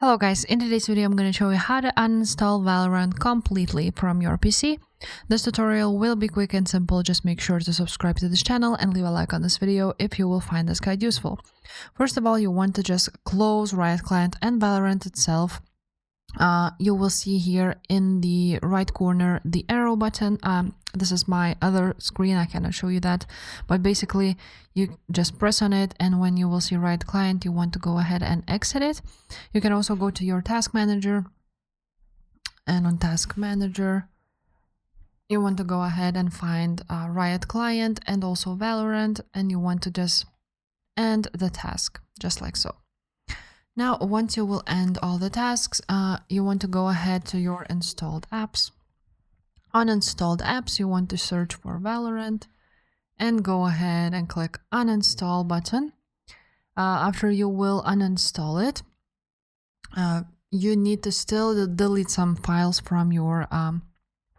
Hello guys, in today's video I'm going to show you how to uninstall Valorant completely from your PC. This tutorial will be quick and simple. Just make sure to subscribe to this channel and leave a like on this video if you will find this guide useful. First of all, you want to just close Riot Client and Valorant itself. You will see here in the right corner the arrow button. This is my other screen, I cannot show you that, but basically you just press on it, and when you will see Riot Client, you want to go ahead and exit it. You can also go to your task manager, and on task manager you want to go ahead and find Riot Client and also Valorant, and you want to just end the task just like so. Now, once you will end all the tasks, you want to go ahead to your installed apps. On installed apps, you want to search for Valorant and go ahead and click uninstall button. After you will uninstall it, you need to still delete some files from your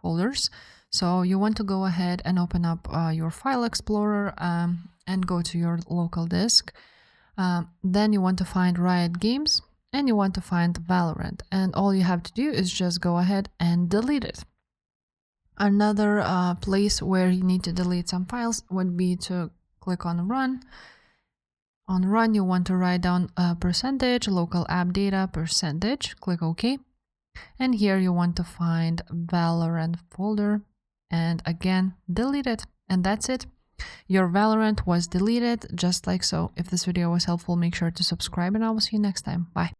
folders. So you want to go ahead and open up your file explorer and go to your local disk. Then you want to find Riot Games and you want to find Valorant, and all you have to do is just go ahead and delete it. Another place where you need to delete some files would be to click on Run. On Run, you want to write down percentage local app data percentage, click OK, and here you want to find Valorant folder and again delete it, and that's it. Your Valorant was deleted just like so. If this video was helpful, make sure to subscribe and I will see you next time. Bye.